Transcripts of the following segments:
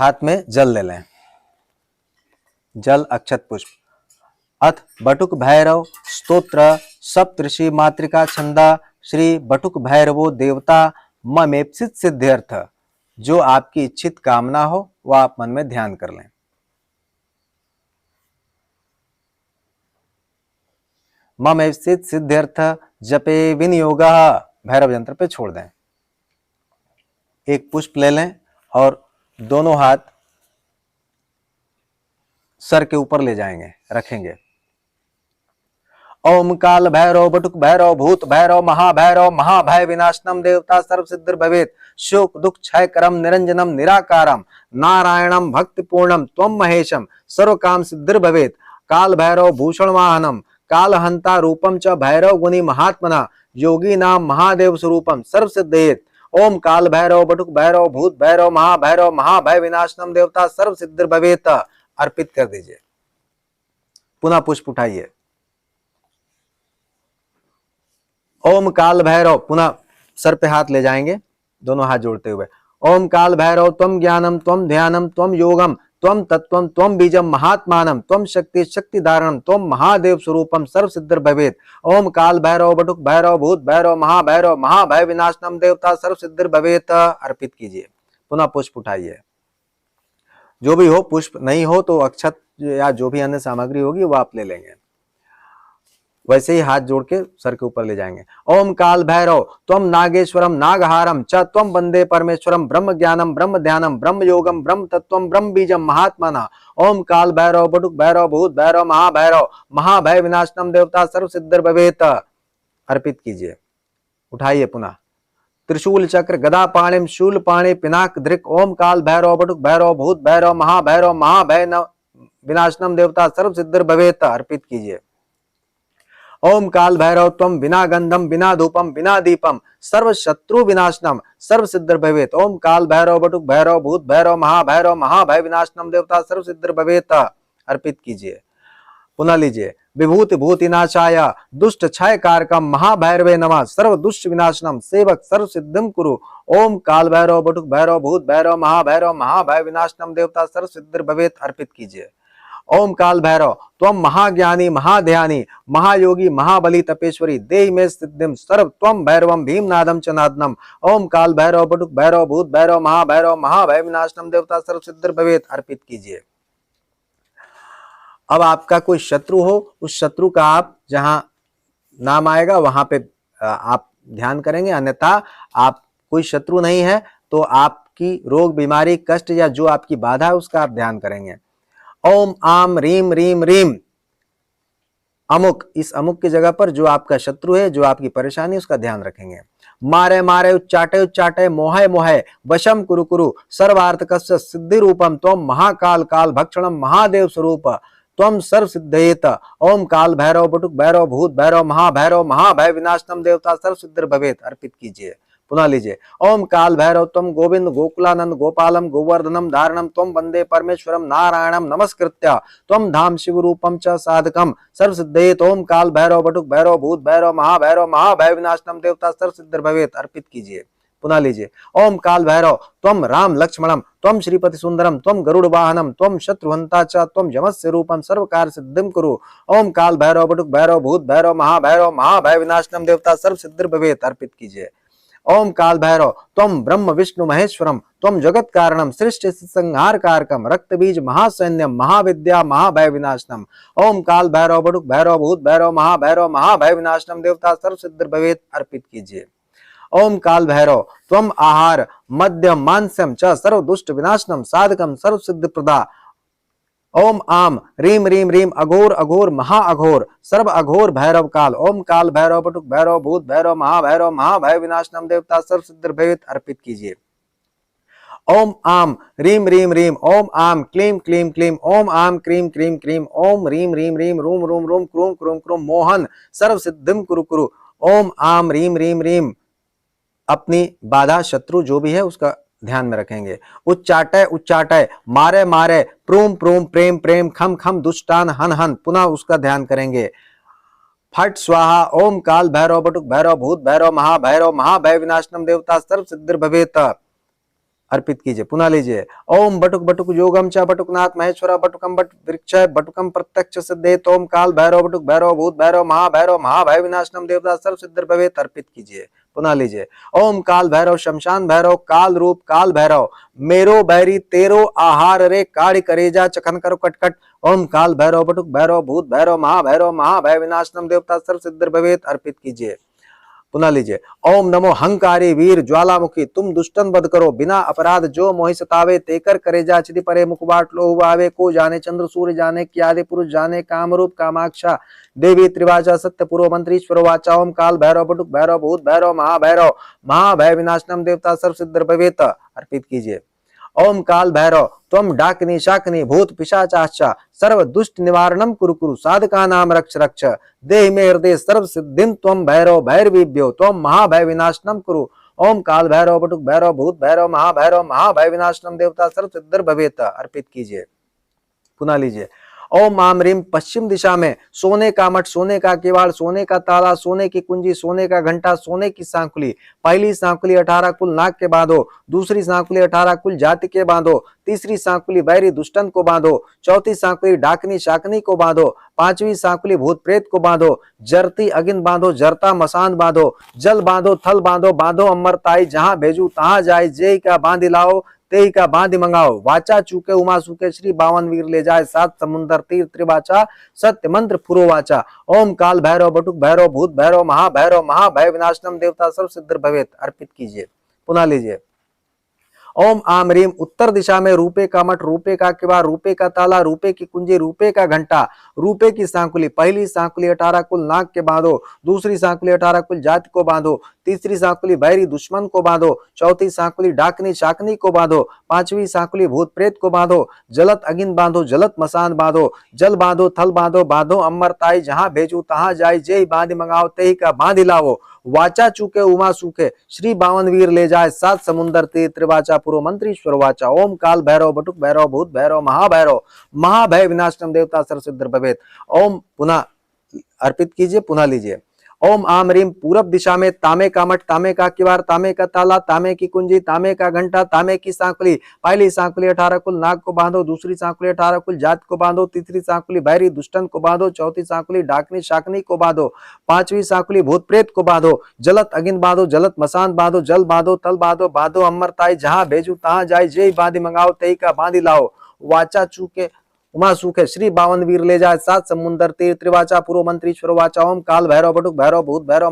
हाथ में जल ले लें, जल अक्षत पुष्प। अथ बटुक भैरव स्तोत्र सप्तऋषि मातृका छंदा श्री बटुक भैरवो देवता ममेप्सित सिद्ध्यर्थ। जो आपकी इच्छित कामना हो वह आप मन में ध्यान कर लें। ममेप्सित सिद्ध्यर्थ जपे विनियोगः भैरव यंत्र पे छोड़ दें। एक पुष्प ले लें और दोनों हाथ सर के ऊपर ले जाएंगे, रखेंगे। ओम काल भैरव बटुक भैरव भूत भैरव महाभैरव महाभय विनाशनम देवता सर्व सिद्धिर भवेत शोक दुख क्षय करम निरंजनम निराकारम नारायणम भक्ति पूर्णम त्वम महेशम सर्व काम सिद्धिर भवेत। काल भैरव भूषण वाहनम काल हंता रूपम च भैरव गुणी महात्मना योगी नाम महादेव स्वरूपम सर्व सिद्धेत। ओम काल भैरव बटुक भैरव भूत भैरव महाभय विनाशनम देवता सर्व सिद्धिर भवेत। अर्पित कर दीजिए। पुनः पुष्प उठाइए। ओम काल भैरव, पुनः सर पे हाथ ले जाएंगे दोनों हाथ जोड़ते हुए। ओम काल भैरव त्वम ज्ञानम त्वम ध्यानम त्वम योगम त्वम तत्वम त्वम बीजम महात्मानम त्वम शक्ति शक्ति धारणम त्वम महादेव स्वरूपम सर्व सिद्धिर भवेत। ओम काल भैरव बटुक भैरव भूत भैरव महाभय विनाशनम देवता सर्व सिद्धिर भवेत। अर्पित कीजिए। पुनः पुष्प उठाइए। जो भी हो, पुष्प नहीं हो तो अक्षत या जो भी अन्य सामग्री होगी वो आप ले लेंगे। वैसे ही हाथ जोड़ के सर के ऊपर ले जाएंगे। ओम काल भैरव त्वम नागेश्वरम नागहारम च त्वम वंदे परमेश्वरम ब्रह्म ज्ञानम ब्रह्म ध्यानम ब्रह्म योगम ब्रह्म तत्वम ब्रह्म बीजम महात्मना। ओम काल भैरव बटुक भैरव भूत भैरव महाभय विनाशनम देवता सर्व सिद्धिर भवेत। अर्पित कीजिए। उठाइए पुनः। त्रिशूल चक्र गदा पाणिम शूल पाणि पिनाक धृक। ओम काल भैरव बटुक भैरव भूत भैरव महाभय विनाशनम देवता सर्व सिद्धिर भवेत। अर्पित कीजिए। ओम काल भैरव त्वम बिना गंधम बिना धूपम बिना दीपम सर्व शत्रु विनाशनम सर्व सिद्धिर भवेत। ओम काल भैरव बटुक भैरव भूत भैरव महाभय विनाशनम देवता सर्व सिद्धिर भवेत। अर्पित कीजिए। पुनः लीजिए। विभूति भूति नाशाय दुष्ट क्षय कारकम महाभैरवे नमः सर्व दुष्ट विनाशनम सेवक सर्व सिद्धिम कुरु। ओम काल भैरव बटुक भैरव भूत भैरव महाभय विनाशनम देवता सर्व सिद्धिर भवेत। अर्पित कीजिए। ओम काल भैरव त्वम महाज्ञानी महाध्यानी महायोगी महाबली तपेश्वरी देहि में सिद्धिम सर्व त्वम भैरवम भीमनादम च नादनम। ओम काल भैरव बटुक भैरव भूत भैरव महाभय विनाशनम देवता सर्व सिद्धिर भवेत। अर्पित कीजिए। अब आपका कोई शत्रु हो, उस शत्रु का आप जहां नाम आएगा वहां पे आप ध्यान करेंगे। अन्यथा आप कोई शत्रु नहीं है तो आपकी रोग बीमारी कष्ट या जो आपकी बाधा है उसका आप ध्यान करेंगे। ओम आम रीम रीम रीम अमुक, इस अमुक की जगह पर जो आपका शत्रु है, जो आपकी परेशानी, उसका ध्यान रखेंगे। मारे मारे उच्चाटे उच्चाटे मोहे मोहे वशम कुरु कुरु सर्वार्थ कस्य सिद्धि रूपम त्वम महाकाल काल भक्षणम महादेव स्वरूप त्वम सर्व सिद्धेत। ओम काल भैरव बटुक भैरव भूत भैरव महाभय विनाशनम देवता सर्व सिद्धिर भवेत। अर्पित कीजिए। पुनः लीजिए। ओम काल भैरव त्वम गोविंद गोकुलानंद गोपालम गोवर्धनम धारणम त्वम वंदे परमेश्वरम नारायणम नमस्कृत्य त्वम धाम शिव रूपम च साधकम सर्व सिद्धेत। ओम काल भैरव बटुक भैरव भूत भैरव महाभय विनाशनम देवता सर्व सिद्धिर भवेत। अर्पित कीजिए। पुनः लीजिए। ओम काल भैरव त्वम राम लक्ष्मणम त्वम श्रीपति सुंदरम त्वम गरुड़ वाहनम त्वम शत्रुहंता च त्वम यमस्य रूपम सर्व कार्य सिद्धिम कुरु। ओम काल भैरव बटुक भैरव भूत भैरव महाभय विनाशनम देवता सर्व सिद्धिर भवेत। अर्पित कीजिए। ओम काल भैरव त्वम ब्रह्म विष्णु महेश्वरम त्वम जगत कारणम सृष्टि संहार कारकम रक्त बीज महासैन्यम महाविद्या महाभय विनाशनम। ओम काल भैरव बटुक भैरव भूत भैरव महाभय विनाशनम देवता सर्व सिद्धिर भवेत। अर्पित कीजिए। ओम काल भैरव त्वम आहार मद्य मांस्यम च सर्व दुष्ट विनाशनम साधकम सर्व सिद्धि प्रदा। ओम आम रीम रीम रीम अघोर अघोर महाअघोर सर्व अघोर भैरव काल। ओम काल भैरव बटुक भैरव भूत भैरव महाभय विनाशनम देवता सर्व सिद्धिर भवेत। अर्पित कीजिए। ओम आम रीम रीम रीम ओम आम क्लीम क्लीम क्लीम ओम आम क्रीम क्रीम क्रीम ओम रीम रीम रीम रूम रूम रूम क्रूम क्रूम क्रूम मोहन सर्व सिद्धिम कुरु कुरु। ओम आम रीम रीम रीम अपनी बाधा शत्रु जो भी है उसका ध्यान में रखेंगे। उच्चाटय उच्चाटय मारे मारे प्रूम प्रूम प्रेम प्रेम खम खम दुष्टान हन हन, पुनः उसका ध्यान करेंगे। फट स्वाहा। ओम काल भैरव बटुक भैरव भूत भैरव महाभय विनाशनम देवता सर्व सिद्धिर भवेत। अर्पित कीजिए। पुनः लीजिए। ओम बटुक बटुक योगम च बटुकनाथ महेश्वरा बटुकम बट वृक्ष बटुकम प्रत्यक्ष सिद्धे तोम काल भैरव बटुक भैरव भूत भैरव महाभय विनाशनम देवता सर्व सिद्धि भवेत। अर्पित कीजिए। पुनः लीजिए। ओम काल भैरव शमशान भैरव काल रूप काल भैरव मेरो बैरी तेरो आहार रे काड़ी करेजा चखन करो कटकट। ओम काल भैरव बटुक भैरव भूत भैरव महाभय विनाशनम देवता सर्व सिद्धि भवेत। अर्पित कीजिए। पुनः लीजिए। ओम नमो हंकारी वीर ज्वालामुखी तुम दुष्टन वध करो बिना अपराध जो मोहि सतावे तेकर करेजा चिदि परे मुखबाट लोहु आवे को जाने चंद्र सूर्य जाने क्यादि पुरुष जाने कामरूप कामाक्षा देवी त्रिवाचा सत्य पूर्व मंत्रीश्वर वाचा। ओम काल भैरव बटुक भैरव भूत भैरव महाभय विनाशनम देवता सर्व सिद्धि भवेत। अर्पित कीजिए। ओम काल भैरव त्वम डाकिनी शाकिनी भूत पिशाचाश्च सर्व दुष्ट निवारणम कुरु कुरु साधका नाम रक्ष रक्ष देह में हृदय सर्व सिद्धिं त्वम भैरव भैरवीभ्यो त्वम महाभय विनाशनम कुरु। ओम काल भैरव बटुक भैरव भूत भैरव महाभय विनाशनम देवता सर्व सिद्धि भवेत। अर्पित कीजिए। पुनः लीजिए। ओम माम रीम पश्चिम दिशा में सोने का मठ सोने का किवाड़ सोने का ताला सोने की कुंजी सोने का घंटा सोने की सांकुली। पहली सांकुली 18 कुल नाग के बांधो, दूसरी सांकुली 18 कुल जाति के बांधो, तीसरी सांकुली बैरी दुष्टन को बांधो, चौथी सांकुली डाकनी शाकनी को बांधो, पांचवी सांकुली भूत प्रेत को बांधो, जरती अगिन बांधो जरता मसान बांधो, जल बांधो थल बांधो बांधो अमरताई जहां भेजू तहां जाए जेई का बांधि लाओ तेही का बांध मंगाओ। वाचा चूके उमा सूखे श्री 52 वीर ले जाए 7 समुंदर तीर त्रिवाचा सत्य मंत्र फुरो वाचा। ओम काल भैरव बटुक भैरव भूत भैरव महाभय विनाशनम देवता सर्व सिद्धि भवेत। अर्पित कीजिए। पुनः लीजिए। ओम आम रीम उत्तर दिशा में रूपे का मठ रूपे का किवाड़ रूपे का ताला रूपे की कुंजी रूपे का घंटा रूपे की सांकुली। पहली सांकुली 18 कुल नाग के बांधो, दूसरी सांकुली 18 कुल जाति को बांधो, तीसरी सांकुली बैरी दुश्मन को बांधो, चौथी सांकुली डाकनी शाकनी को बांधो, पांचवी सांकुली भूत प्रेत को बांधो, जलत अगिन बांधो जलत मसान बांधो, जल बांधो थल बांधो बांधो अमरताई जहां भेजू तहां जाए जेही बांध मंगाओ तेही का बांध लाओ। वाचा चूके उमा सूखे श्री 52 वीर ले जाए 7 समुंदर तीर त्रिवाचा पूर्व मंत्रीश्वर वाचा। ओम काल भैरव बटुक भैरव भूत भैरव महाभय विनाशनम देवता सर्व सिद्धि भवेत। ओम पुनः अर्पित कीजिए। पुनः लीजिए। ओम आम रीम पूरब दिशा में तांबे का मठ तांबे का किवाड़ तांबे का ताला तांबे की कुंजी तांबे का घंटा तांबे की सांकुली। पहली सांकुली 18 कुल नाग को बांधो, दूसरी सांकुली 18 कुल जात को बांधो, तीसरी सांकुली बैरी दुष्टन को बांधो, चौथी सांकुली डाकनी शाकनी को बांधो, पांचवी सांकुली भूत प्रेत को बांधो, जलत अगिन बांधो जलत मसान बांधो, जल बांधो तल बांधो बांधो अमरताई जहां भेजू तहां जाए जेही बांधी मंगाओ तेही का बांधी लाओ। वाचा चूके उमा सूखे श्री 52 वीर ले जाए 7 समुंदर तीर त्रिवाचा पूर्व मंत्रीश्वर वाचा। ओम काल भैरव बटुक भैरव भूत भैरव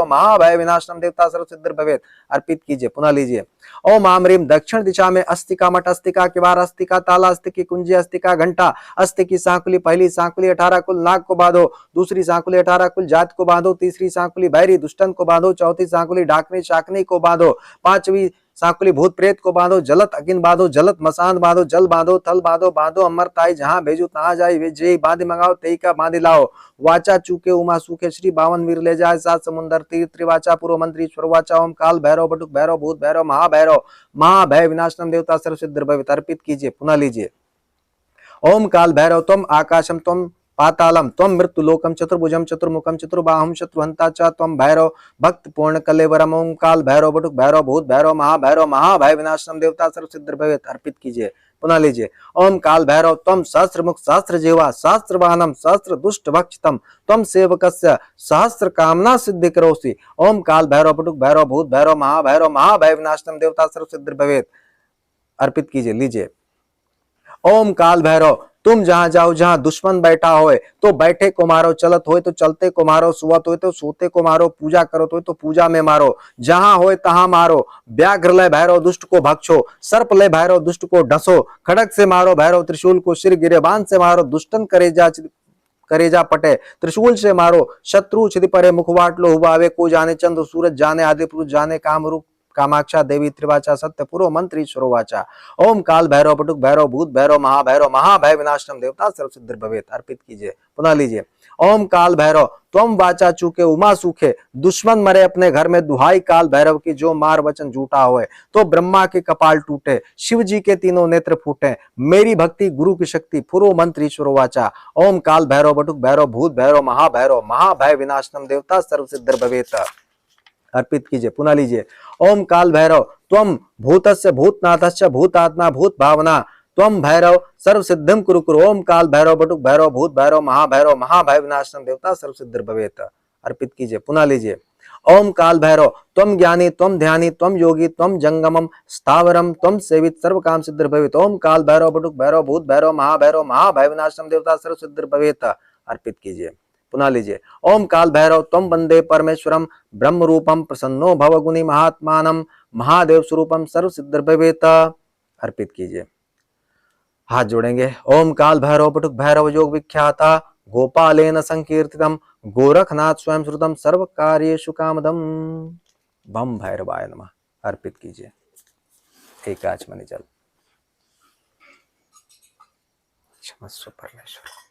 महाभय विनाशनम देवता सर्व सिद्धि भवेत। अर्पित कीजिए। पुनः लीजिए। ओम आम रीम दक्षिण दिशा में अस्ति का मठ अस्ति का किवाड़ अस्ति का ताला अस्ति की कुंजी अस्ति का घंटा अस्ति की सांकुली। पहली सांकुली 18 कुल नाग को बांधो, दूसरी सांकुली 18 कुल जात को बांधो, तीसरी सांकुली बैरी दुष्टन को बांधो, चौथी सांकुली डाकनी शाकनी को बांधो, पांचवी सांकुली भूत प्रेत को बांधो, जलत अगिन बांधो जलत मसान बांधो, जल बांधो थल बांधो बांधो अमरताई जहां भेजू तहां जाए जेही बांध मंगाओ तेही का बांध लाओ। वाचा चूके उमा सूखे श्री 52 वीर ले जाए 7 समुंदर तीर त्रिवाचा पूर्व मंत्रीश्वर वाचा। ओम काल भैरव बटुक भैरव भूत भैरव महाभय विनाशनम देवता सर्व सिद्धि भवेत। अर्पित कीजिए। पुनः लीजिए। ओम काल भैरव त्वम आकाशम त्वम पातालम त्वम मृत्यु लोकम चतुर्भुजम चतुर्मुखम चतुर्बाहुम शत्रुहंता च त्वम भैरव भक्त पूर्ण कलेवरम। ओम काल भैरव बटुक भैरव भूत भैरव महाभय विनाशनम देवता सर्व सिद्धि भवेत। अर्पित कीजिए। पुनः लीजिए। ओम काल भैरव त्वम सहस्र मुख सहस्र जीवा सहस्र वाहनम सहस्र दुष्ट भक्षितम त्वम सेवकस्य सहस्र कामना सिद्धि करोसि। ओम काल भैरव बटुक भैरव भूत भैरव महाभय विनाशनम देवता सर्व सिद्धि भवेत। अर्पित कीजिए। लीजिए। ओम काल भैरव तुम जहां जाओ जहां दुश्मन बैठा होए तो बैठे को मारो, चलत होए तो चलते को मारो, सुवत होए तो सोते को मारो, पूजा करो तो पूजा में मारो, जहां होए तहां मारो। व्याघ्र ले भैरव दुष्ट को भक्षो, सर्प ले भैरव दुष्ट को ढसो, खड़ग से मारो भैरव त्रिशूल को सिर गिरेबान से मारो, दुष्टन करेजा पटे त्रिशूल से मारो, शत्रु छिदि परे मुखवाट लो हुआवे को जाने चंद्र सूरज जाने आदि पुरुष जाने कामरूप कामाक्षा देवी त्रिवाचा सत्य पूर्व मंत्रीश्वर वाचा। ओम काल भैरव बटुक भैरव भूत भैरव महाभय विनाशनम देवता सर्व सिद्धि भवेत। अर्पित कीजिए। पुनः लीजिए। ओम काल भैरव त्वम वाचा चूके उमा सूखे दुश्मन मरे अपने घर में दुहाई काल भैरव की जो मार वचन झूठा होए तो ब्रह्मा के कपाल टूटे शिव जी के तीनों नेत्र फूटे मेरी भक्ति गुरु की शक्ति पूर्व मंत्रीश्वर वाचा। ओम काल भैरव बटुक भैरव भूत भैरव महाभय विनाशनम देवता सर्व सिद्धि भवेत। अर्पित कीजिए। पुनः लीजिए। ओम काल भैरव त्वम भूतस्य भूतनाथस्य भूतात्मा भूत भावना त्वम भैरव सर्व सिद्धिम कुरु कुरु। ओम काल भैरव बटुक भैरव भूत भैरव महाभय विनाशनम देवता सर्व सिद्धि भवेत। अर्पित कीजिए। पुनः लीजिए। ओम काल भैरव त्वम ज्ञानी त्वम ध्यानी त्वम योगी त्वम जंगमम स्थावरम त्वम सेवित सर्व काम सिद्धि भवेत। ओम काल भैरव बटुक भैरव भूत भैरव महाभय विनाशनम देवता सर्व सिद्धि भवेत। अर्पित कीजिए। पुनः लीजिए। ओम काल भैरव त्वम वंदे परमेश्वरम ब्रह्म रूपम प्रसन्नो भव गुणी महात्मानम महादेव स्वरूपम सर्व सिद्धि भवेत। अर्पित कीजिए। हाथ जोड़ेंगे। ओम काल भैरव बटुक भैरव योग विख्याता गोपालेन संकीर्तितम गोरखनाथ स्वयं श्रुतम सर्व कार्येषु कामदम। बम भैरवाय नमः। अर्पित कीजिए। एक आचमनी जल। क्षमस्व परमेश्वर।